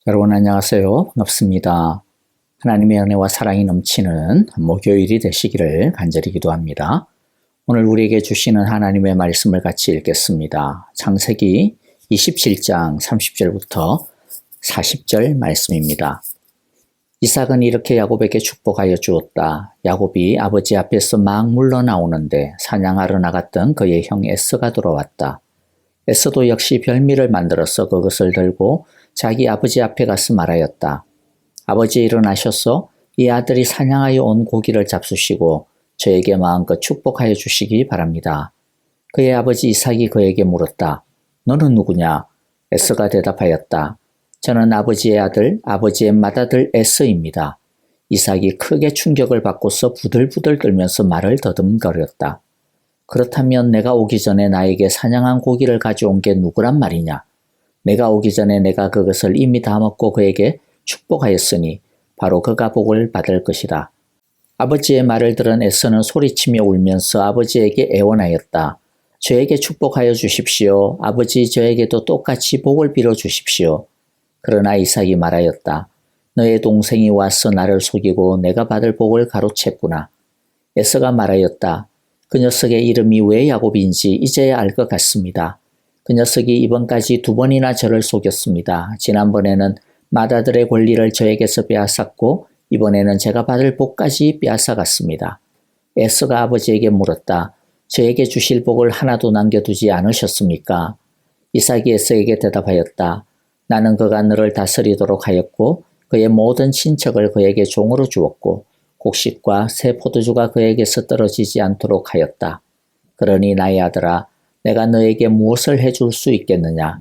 여러분 안녕하세요. 반갑습니다. 하나님의 은혜와 사랑이 넘치는 목요일이 되시기를 간절히 기도합니다. 오늘 우리에게 주시는 하나님의 말씀을 같이 읽겠습니다. 창세기 27장 30절부터 40절 말씀입니다. 이삭은 이렇게 야곱에게 축복하여 주었다. 야곱이 아버지 앞에서 막 물러나오는데 사냥하러 나갔던 그의 형 에서가 돌아왔다. 에서도 역시 별미를 만들어서 그것을 들고 자기 아버지 앞에 가서 말하였다. 아버지 일어나셔서 이 아들이 사냥하여 온 고기를 잡수시고 저에게 마음껏 축복하여 주시기 바랍니다. 그의 아버지 이삭이 그에게 물었다. 너는 누구냐? 에서가 대답하였다. 저는 아버지의 아들, 아버지의 맏아들 에서입니다. 이삭이 크게 충격을 받고서 부들부들 떨면서 말을 더듬거렸다. 그렇다면 내가 오기 전에 나에게 사냥한 고기를 가져온 게 누구란 말이냐? 내가 오기 전에 내가 그것을 이미 다 먹고 그에게 축복하였으니 바로 그가 복을 받을 것이다. 아버지의 말을 들은 에서는 소리치며 울면서 아버지에게 애원하였다. 저에게 축복하여 주십시오. 아버지 저에게도 똑같이 복을 빌어 주십시오. 그러나 이삭이 말하였다. 너의 동생이 와서 나를 속이고 내가 받을 복을 가로챘구나. 에서가 말하였다. 그 녀석의 이름이 왜 야곱인지 이제야 알 것 같습니다. 그 녀석이 이번까지 2번이나 저를 속였습니다. 지난번에는 맏아들의 권리를 저에게서 빼앗았고 이번에는 제가 받을 복까지 빼앗아갔습니다. 에서가 아버지에게 물었다. 저에게 주실 복을 하나도 남겨두지 않으셨습니까? 이삭이 에서에게 대답하였다. 나는 그가 너를 다스리도록 하였고 그의 모든 친척을 그에게 종으로 주었고 곡식과 새 포도주가 그에게서 떨어지지 않도록 하였다. 그러니 나의 아들아, 내가 너에게 무엇을 해줄 수 있겠느냐?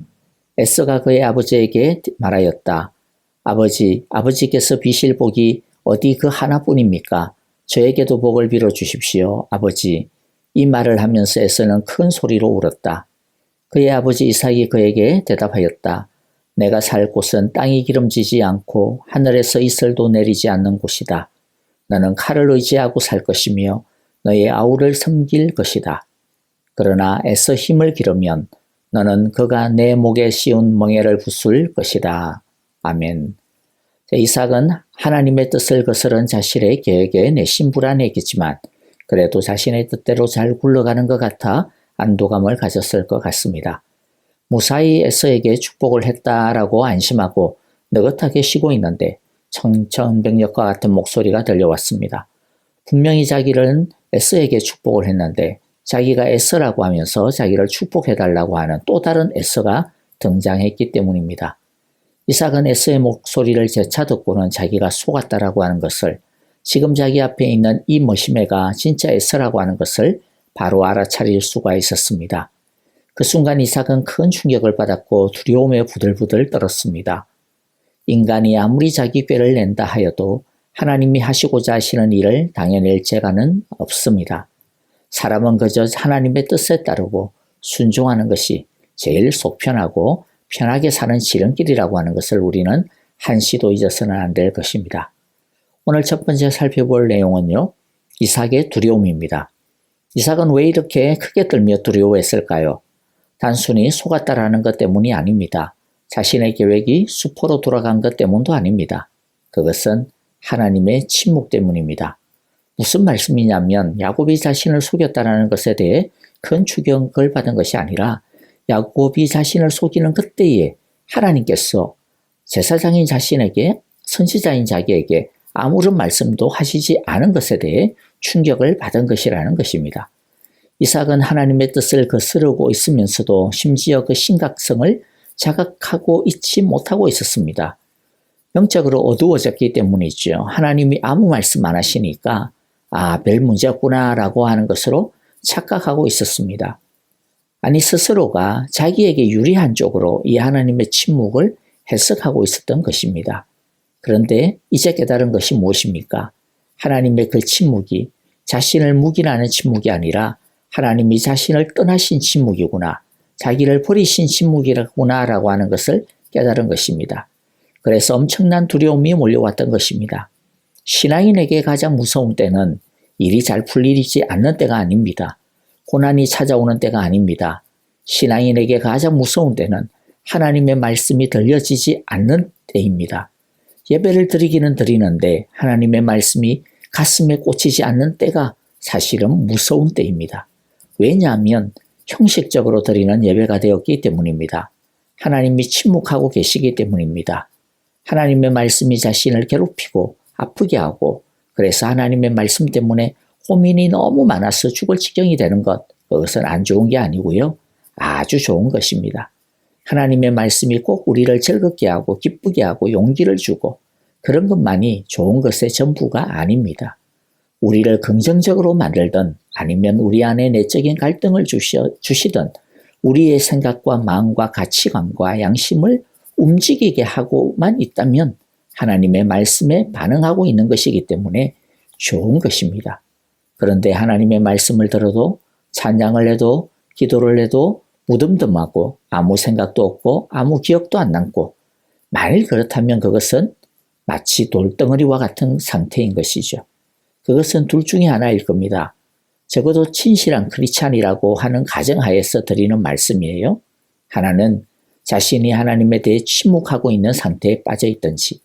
에서가 그의 아버지에게 말하였다. 아버지께서 비실 복이 어디 그 하나뿐입니까? 저에게도 복을 빌어 주십시오, 아버지. 이 말을 하면서 에서는 큰 소리로 울었다. 그의 아버지 이삭이 그에게 대답하였다. 내가 살 곳은 땅이 기름지지 않고 하늘에서 이슬도 내리지 않는 곳이다. 너는 칼을 의지하고 살 것이며 너의 아우를 섬길 것이다. 그러나 애써 힘을 기르면 너는 그가 내 목에 씌운 멍에를 부술 것이다. 아멘. 이삭은 하나님의 뜻을 거스른 자신의 계획에 내심 불안했겠지만 그래도 자신의 뜻대로 잘 굴러가는 것 같아 안도감을 가졌을 것 같습니다. 무사히 에서에게 축복을 했다라고 안심하고 느긋하게 쉬고 있는데 청천벽력과 같은 목소리가 들려왔습니다. 분명히 자기는 에서에게 축복을 했는데 자기가 에서라고 하면서 자기를 축복해달라고 하는 또 다른 에서가 등장했기 때문입니다. 이삭은 에서의 목소리를 재차 듣고는 자기가 속았다라고 하는 것을 지금 자기 앞에 있는 이 머시매가 진짜 에서라고 하는 것을 바로 알아차릴 수가 있었습니다. 그 순간 이삭은 큰 충격을 받았고 두려움에 부들부들 떨었습니다. 인간이 아무리 자기 꾀를 낸다 하여도 하나님이 하시고자 하시는 일을 당해낼 재간은 없습니다. 사람은 그저 하나님의 뜻에 따르고 순종하는 것이 제일 속편하고 편하게 사는 지름길이라고 하는 것을 우리는 한시도 잊어서는 안 될 것입니다. 오늘 첫 번째 살펴볼 내용은요. 이삭의 두려움입니다. 이삭은 왜 이렇게 크게 떨며 두려워했을까요? 단순히 속았다라는 것 때문이 아닙니다. 자신의 계획이 수포로 돌아간 것 때문도 아닙니다. 그것은 하나님의 침묵 때문입니다. 무슨 말씀이냐면 야곱이 자신을 속였다는 것에 대해 큰 충격을 받은 것이 아니라 야곱이 자신을 속이는 그때에 하나님께서 제사장인 자신에게 선지자인 자기에게 아무런 말씀도 하시지 않은 것에 대해 충격을 받은 것이라는 것입니다. 이삭은 하나님의 뜻을 거스르고 있으면서도 심지어 그 심각성을 자각하고 있지 못하고 있었습니다. 영적으로 어두워졌기 때문이죠. 하나님이 아무 말씀 안 하시니까 별 문제 없구나 라고 하는 것으로 착각하고 있었습니다. 아니 스스로가 자기에게 유리한 쪽으로 이 하나님의 침묵을 해석하고 있었던 것입니다. 그런데 이제 깨달은 것이 무엇입니까? 하나님의 그 침묵이 자신을 묵인하는 침묵이 아니라 하나님이 자신을 떠나신 침묵이구나. 자기를 버리신 침묵이구나 라고 하는 것을 깨달은 것입니다. 그래서 엄청난 두려움이 몰려왔던 것입니다. 신앙인에게 가장 무서운 때는 일이 잘 풀리지 않는 때가 아닙니다. 고난이 찾아오는 때가 아닙니다. 신앙인에게 가장 무서운 때는 하나님의 말씀이 들려지지 않는 때입니다. 예배를 드리기는 드리는데 하나님의 말씀이 가슴에 꽂히지 않는 때가 사실은 무서운 때입니다. 왜냐하면 형식적으로 드리는 예배가 되었기 때문입니다. 하나님이 침묵하고 계시기 때문입니다. 하나님의 말씀이 자신을 괴롭히고 아프게 하고 그래서 하나님의 말씀 때문에 고민이 너무 많아서 죽을 지경이 되는 것, 그것은 안 좋은 게 아니고요. 아주 좋은 것입니다. 하나님의 말씀이 꼭 우리를 즐겁게 하고 기쁘게 하고 용기를 주고 그런 것만이 좋은 것의 전부가 아닙니다. 우리를 긍정적으로 만들든 아니면 우리 안에 내적인 갈등을 주시든 우리의 생각과 마음과 가치관과 양심을 움직이게 하고만 있다면 하나님의 말씀에 반응하고 있는 것이기 때문에 좋은 것입니다. 그런데 하나님의 말씀을 들어도 찬양을 해도 기도를 해도 무덤덤하고 아무 생각도 없고 아무 기억도 안 남고 만일 그렇다면 그것은 마치 돌덩어리와 같은 상태인 것이죠. 그것은 둘 중에 하나일 겁니다. 적어도 친실한 크리스찬이라고 하는 가정하에서 드리는 말씀이에요. 하나는 자신이 하나님에 대해 침묵하고 있는 상태에 빠져 있든지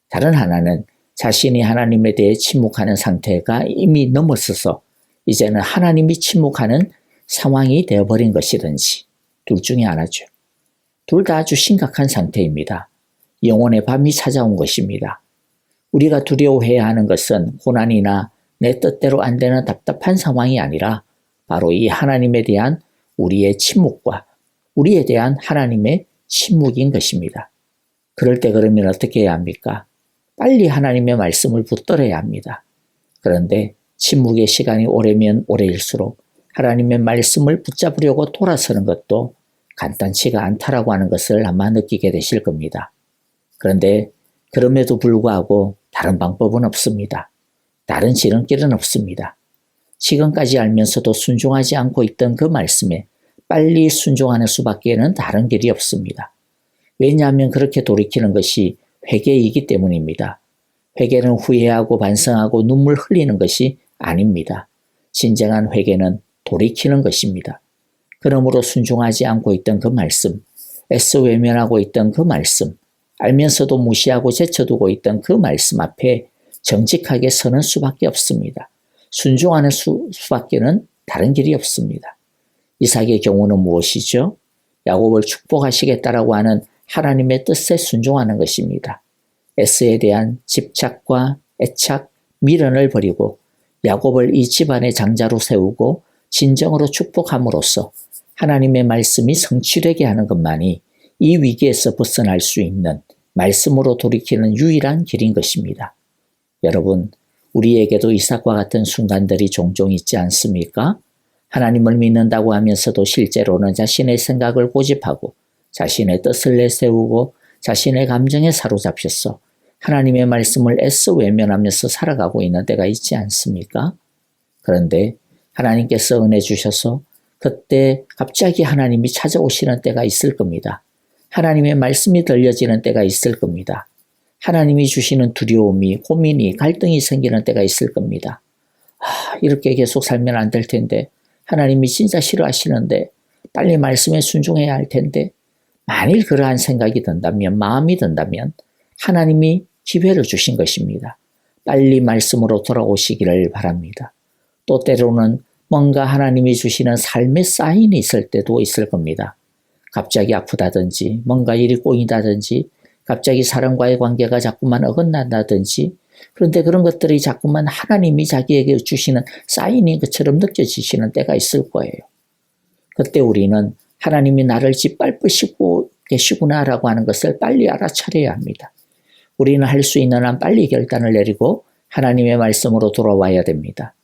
다른 하나는 자신이 하나님에 대해 침묵하는 상태가 이미 넘어서서 이제는 하나님이 침묵하는 상황이 되어버린 것이든지 둘 중에 하나죠. 둘 다 아주 심각한 상태입니다. 영혼의 밤이 찾아온 것입니다. 우리가 두려워해야 하는 것은 고난이나 내 뜻대로 안 되는 답답한 상황이 아니라 바로 이 하나님에 대한 우리의 침묵과 우리에 대한 하나님의 침묵인 것입니다. 그럴 때 그러면 어떻게 해야 합니까? 빨리 하나님의 말씀을 붙들어야 합니다. 그런데 침묵의 시간이 오래면 오래일수록 하나님의 말씀을 붙잡으려고 돌아서는 것도 간단치가 않다라고 하는 것을 아마 느끼게 되실 겁니다. 그런데 그럼에도 불구하고 다른 방법은 없습니다. 다른 지름길은 없습니다. 지금까지 알면서도 순종하지 않고 있던 그 말씀에 빨리 순종하는 수밖에는 다른 길이 없습니다. 왜냐하면 그렇게 돌이키는 것이 회개이기 때문입니다. 회개는 후회하고 반성하고 눈물 흘리는 것이 아닙니다. 진정한 회개는 돌이키는 것입니다. 그러므로 순종하지 않고 있던 그 말씀, 애써 외면하고 있던 그 말씀, 알면서도 무시하고 제쳐두고 있던 그 말씀 앞에 정직하게 서는 수밖에 없습니다. 순종하는 수밖에는 다른 길이 없습니다. 이삭의 경우는 무엇이죠? 야곱을 축복하시겠다라고 하는 하나님의 뜻에 순종하는 것입니다. 에서에 대한 집착과 애착, 미련을 버리고 야곱을 이 집안의 장자로 세우고 진정으로 축복함으로써 하나님의 말씀이 성취되게 하는 것만이 이 위기에서 벗어날 수 있는 말씀으로 돌이키는 유일한 길인 것입니다. 여러분, 우리에게도 이삭과 같은 순간들이 종종 있지 않습니까? 하나님을 믿는다고 하면서도 실제로는 자신의 생각을 고집하고 자신의 뜻을 내세우고 자신의 감정에 사로잡혀서 하나님의 말씀을 애써 외면하면서 살아가고 있는 때가 있지 않습니까? 그런데 하나님께서 은혜 주셔서 그때 갑자기 하나님이 찾아오시는 때가 있을 겁니다. 하나님의 말씀이 들려지는 때가 있을 겁니다. 하나님이 주시는 두려움이, 고민이, 갈등이 생기는 때가 있을 겁니다. 이렇게 계속 살면 안 될 텐데, 하나님이 진짜 싫어하시는데, 빨리 말씀에 순종해야 할 텐데, 만일 그러한 생각이 든다면, 마음이 든다면, 하나님이 기회를 주신 것입니다. 빨리 말씀으로 돌아오시기를 바랍니다. 또 때로는 뭔가 하나님이 주시는 삶의 사인이 있을 때도 있을 겁니다. 갑자기 아프다든지, 뭔가 일이 꼬인다든지, 갑자기 사람과의 관계가 자꾸만 어긋난다든지, 그런데 그런 것들이 자꾸만 하나님이 자기에게 주시는 사인인 것처럼 느껴지시는 때가 있을 거예요. 그때 우리는 하나님이 나를 짓밟으시고 계시구나라고 하는 것을 빨리 알아차려야 합니다. 우리는 할 수 있는 한 빨리 결단을 내리고 하나님의 말씀으로 돌아와야 됩니다.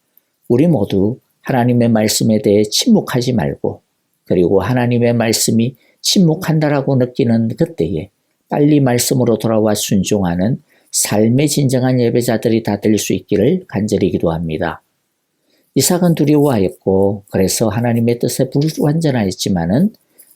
우리 모두 하나님의 말씀에 대해 침묵하지 말고, 그리고 하나님의 말씀이 침묵한다라고 느끼는 그때에 빨리 말씀으로 돌아와 순종하는 삶의 진정한 예배자들이 다 될 수 있기를 간절히 기도합니다. 이삭은 두려워하였고 그래서 하나님의 뜻에 불완전하였지만은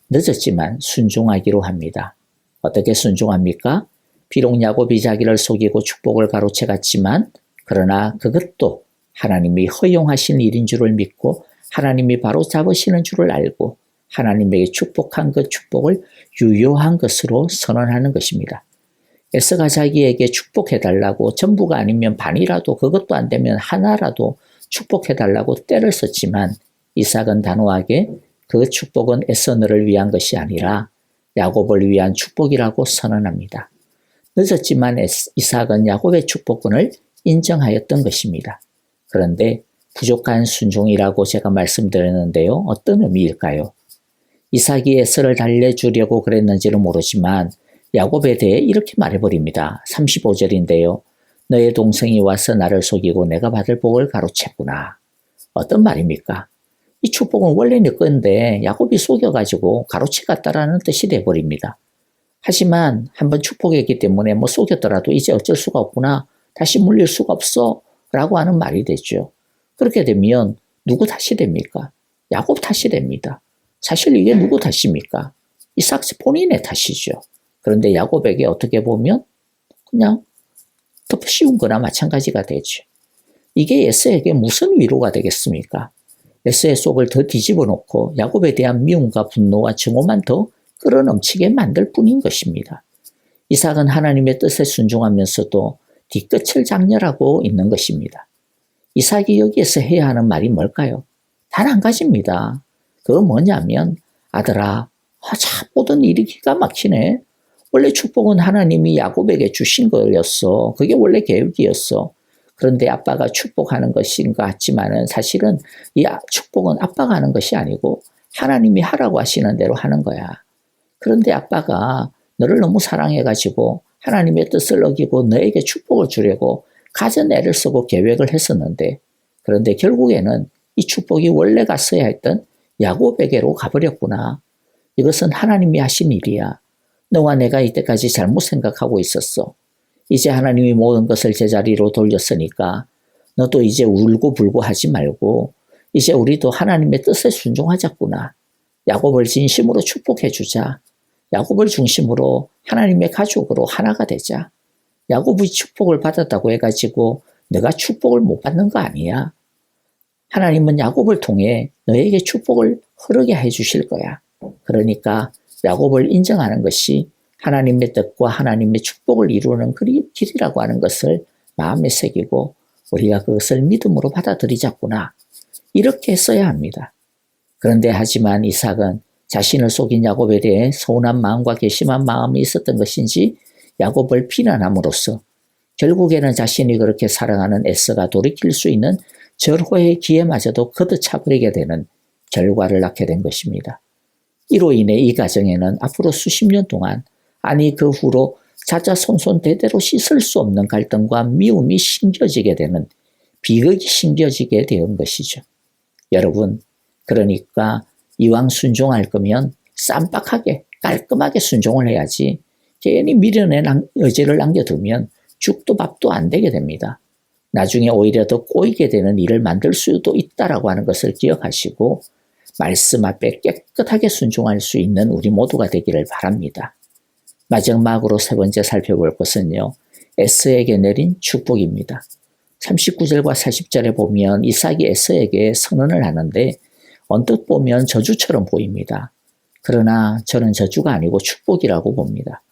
늦었지만 순종하기로 합니다. 어떻게 순종합니까? 비록 야곱이 자기를 속이고 축복을 가로채갔지만 그러나 그것도 하나님이 허용하신 일인 줄을 믿고 하나님이 바로 잡으시는 줄을 알고 하나님에게 축복한 그 축복을 유효한 것으로 선언하는 것입니다. 에서가 자기에게 축복해달라고 전부가 아니면 반이라도 그것도 안 되면 하나라도 축복해달라고 때를 썼지만 이삭은 단호하게 그 축복은 에서너를 위한 것이 아니라 야곱을 위한 축복이라고 선언합니다. 늦었지만 이삭은 야곱의 축복권을 인정하였던 것입니다. 그런데 부족한 순종이라고 제가 말씀드렸는데요. 어떤 의미일까요? 이삭이 에서를 달래주려고 그랬는지는 모르지만 야곱에 대해 이렇게 말해버립니다. 35절인데요. 너의 동생이 와서 나를 속이고 내가 받을 복을 가로챘구나. 어떤 말입니까? 이 축복은 원래 내 건데 야곱이 속여가지고 가로채갔다라는 뜻이 돼버립니다. 하지만 한번 축복했기 때문에 뭐 속였더라도 이제 어쩔 수가 없구나. 다시 물릴 수가 없어. 라고 하는 말이 되죠. 그렇게 되면 누구 탓이 됩니까? 야곱 탓이 됩니다. 사실 이게 누구 탓입니까? 이삭 본인의 탓이죠. 그런데 야곱에게 어떻게 보면 그냥 더 쉬운 거나 마찬가지가 되죠. 이게 에서에게 무슨 위로가 되겠습니까? 에서의 속을 더 뒤집어 놓고 야곱에 대한 미움과 분노와 증오만 더 끌어넘치게 만들 뿐인 것입니다. 이삭은 하나님의 뜻에 순종하면서도 뒤끝을 장렬하고 있는 것입니다. 이삭이 여기에서 해야 하는 말이 뭘까요? 단 한 가지입니다. 그거 뭐냐면 아들아, 참 모든 일이 기가 막히네. 원래 축복은 하나님이 야곱에게 주신 거였어. 그게 원래 계획이었어. 그런데 아빠가 축복하는 것인 것 같지만은 사실은 이 축복은 아빠가 하는 것이 아니고 하나님이 하라고 하시는 대로 하는 거야. 그런데 아빠가 너를 너무 사랑해가지고 하나님의 뜻을 어기고 너에게 축복을 주려고 가진 애를 쓰고 계획을 했었는데 그런데 결국에는 이 축복이 원래 갔어야 했던 야곱에게로 가버렸구나. 이것은 하나님이 하신 일이야. 너와 내가 이때까지 잘못 생각하고 있었어. 이제 하나님이 모든 것을 제자리로 돌렸으니까 너도 이제 울고 불고 하지 말고 이제 우리도 하나님의 뜻에 순종하자꾸나. 야곱을 진심으로 축복해 주자. 야곱을 중심으로 하나님의 가족으로 하나가 되자. 야곱이 축복을 받았다고 해가지고 너가 축복을 못 받는 거 아니야. 하나님은 야곱을 통해 너에게 축복을 흐르게 해주실 거야. 그러니까 야곱을 인정하는 것이 하나님의 뜻과 하나님의 축복을 이루는 길이라고 하는 것을 마음에 새기고 우리가 그것을 믿음으로 받아들이자꾸나. 이렇게 써야 합니다. 그런데 하지만 이삭은 자신을 속인 야곱에 대해 서운한 마음과 괘씸한 마음이 있었던 것인지 야곱을 비난함으로써 결국에는 자신이 그렇게 사랑하는 에서가 돌이킬 수 있는 절호의 기회마저도 걷어차버리게 되는 결과를 낳게 된 것입니다. 이로 인해 이 가정에는 앞으로 수십 년 동안 아니 그 후로 자자손손 대대로 씻을 수 없는 갈등과 미움이 심겨지게 되는 비극이 심겨지게 된 것이죠. 여러분, 그러니까 이왕 순종할 거면 쌈박하게 깔끔하게 순종을 해야지 괜히 미련의 여지를 남겨두면 죽도 밥도 안 되게 됩니다. 나중에 오히려 더 꼬이게 되는 일을 만들 수도 있다라고 하는 것을 기억하시고 말씀 앞에 깨끗하게 순종할 수 있는 우리 모두가 되기를 바랍니다. 마지막으로 세 번째 살펴볼 것은요. 에서에게 내린 축복입니다. 39절과 40절에 보면 이삭이 에서에게 선언을 하는데 언뜻 보면 저주처럼 보입니다. 그러나 저는 저주가 아니고 축복이라고 봅니다.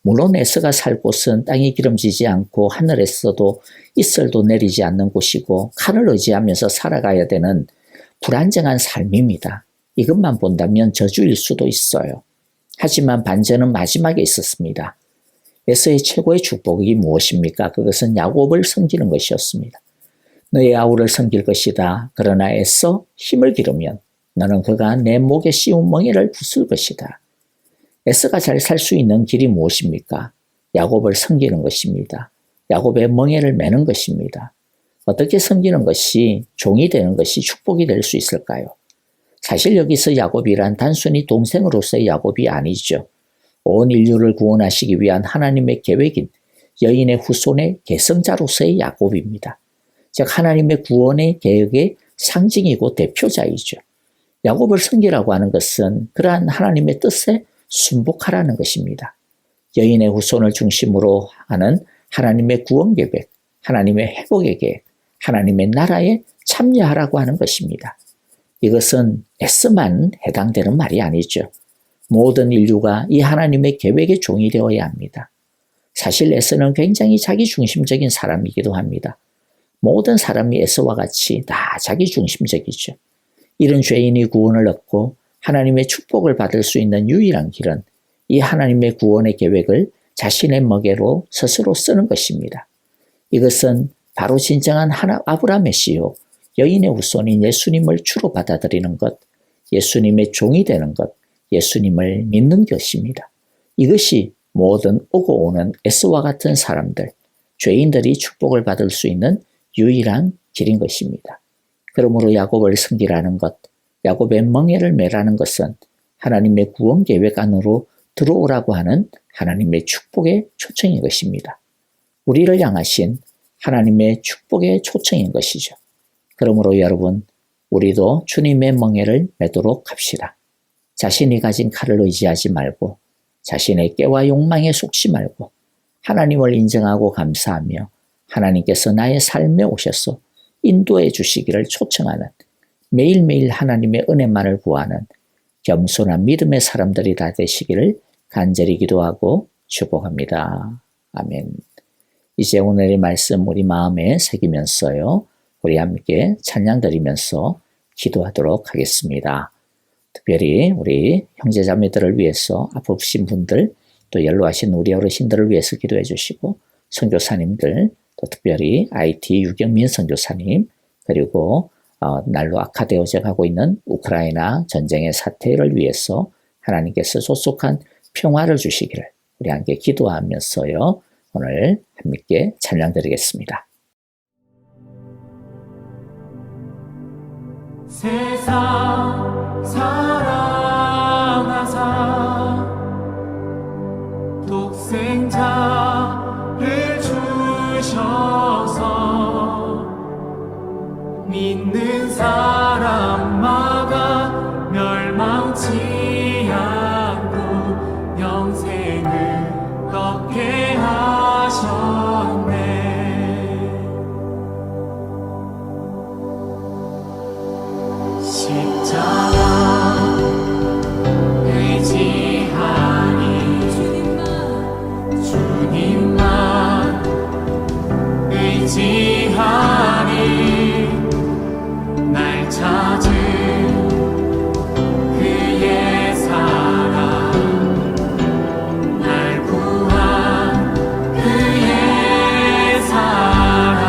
물론 에서가 살 곳은 땅이 기름지지 않고 하늘에서도 이슬도 내리지 않는 곳이고 칼을 의지하면서 살아가야 되는 불안정한 삶입니다. 이것만 본다면 저주일 수도 있어요. 하지만 반전은 마지막에 있었습니다. 에서의 최고의 축복이 무엇입니까? 그것은 야곱을 섬기는 것이었습니다. 너의 아우를 섬길 것이다. 그러나 에서 힘을 기르면 너는 그가 내 목에 씌운 멍에를 부술 것이다. 에서가 잘 살 수 있는 길이 무엇입니까? 야곱을 섬기는 것입니다. 야곱의 멍에를 매는 것입니다. 어떻게 섬기는 것이 종이 되는 것이 축복이 될 수 있을까요? 사실 여기서 야곱이란 단순히 동생으로서의 야곱이 아니죠. 온 인류를 구원하시기 위한 하나님의 계획인 여인의 후손의 계승자로서의 야곱입니다. 즉 하나님의 구원의 계획의 상징이고 대표자이죠. 야곱을 섬기라고 하는 것은 그러한 하나님의 뜻에 순복하라는 것입니다. 여인의 후손을 중심으로 하는 하나님의 구원 계획, 하나님의 회복의 계획, 하나님의 나라에 참여하라고 하는 것입니다. 이것은 에서만 해당되는 말이 아니죠. 모든 인류가 이 하나님의 계획의 종이 되어야 합니다. 사실 에서는 굉장히 자기중심적인 사람이기도 합니다. 모든 사람이 에서와 같이 다 자기중심적이죠. 이런 죄인이 구원을 얻고 하나님의 축복을 받을 수 있는 유일한 길은 이 하나님의 구원의 계획을 자신의 먹이로 스스로 쓰는 것입니다. 이것은 바로 진정한 아브라함의 씨요, 여인의 후손인 예수님을 주로 받아들이는 것, 예수님의 종이 되는 것, 예수님을 믿는 것입니다. 이것이 모든 오고 오는 에스와 같은 사람들, 죄인들이 축복을 받을 수 있는 유일한 길인 것입니다. 그러므로 야곱을 섬기라는 것, 야곱의 멍에를 매라는 것은 하나님의 구원 계획 안으로 들어오라고 하는 하나님의 축복의 초청인 것입니다. 우리를 향하신 하나님의 축복의 초청인 것이죠. 그러므로 여러분, 우리도 주님의 멍에를 매도록 합시다. 자신이 가진 칼을 의지하지 말고 자신의 깨와 욕망에 속지 말고 하나님을 인정하고 감사하며 하나님께서 나의 삶에 오셔서 인도해 주시기를 초청하는, 매일매일 하나님의 은혜만을 구하는 겸손한 믿음의 사람들이 다 되시기를 간절히 기도하고 축복합니다. 아멘. 이제 오늘의 말씀 우리 마음에 새기면서요, 우리 함께 찬양 드리면서 기도하도록 하겠습니다. 특별히 우리 형제자매들을 위해서 아프신 분들, 또 연로하신 우리 어르신들을 위해서 기도해 주시고, 선교사님들, 또 특별히 IT 유경민 선교사님, 그리고 날로 악화되어져 가고 있는 우크라이나 전쟁의 사태를 위해서 하나님께서 조속한 평화를 주시기를 우리 함께 기도하면서요, 오늘 함께 찬양 드리겠습니다. 세상 사랑하사 독생자를 주셔서 믿는 사람마다 멸망치 않고 영생을 얻게 하셨네. 십자가 의지하니 주님만 의지하니 날 찾은 그의 사랑, 날 구한 그의 사랑,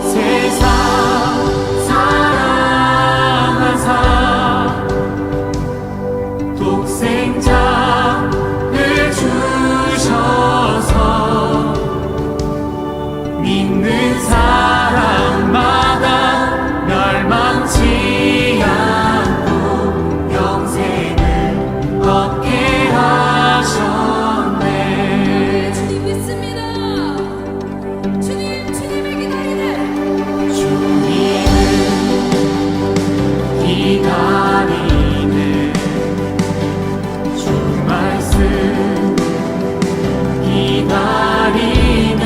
세상 사랑하사 독생자를 주셔서 믿는 사람마다 멸망치 않고 영생을 얻게 하셨네. 주님 믿습니다. 주님을 기다리네. 주님을 기다리네. 주 말씀 기다리네.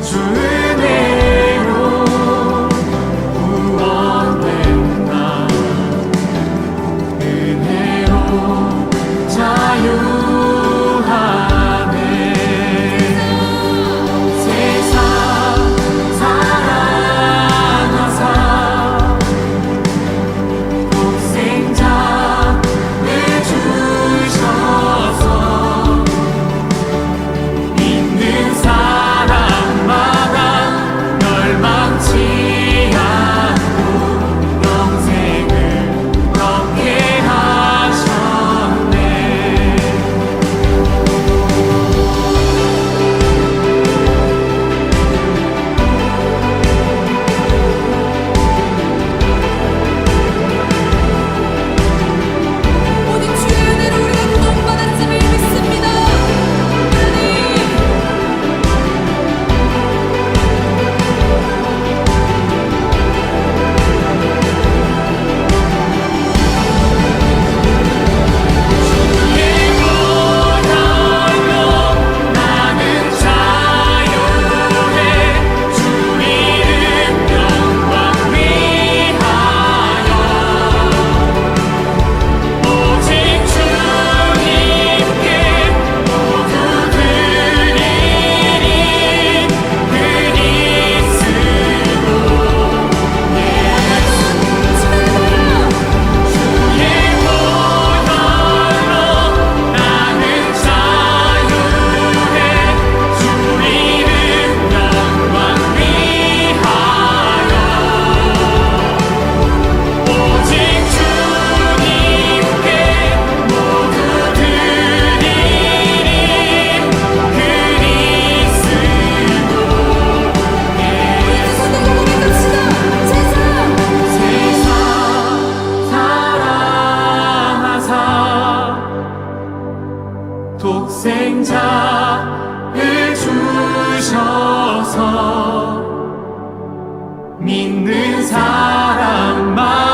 주 은혜로 구원된다. 은혜로 자유하네. 세상 사랑하사 믿는 사람만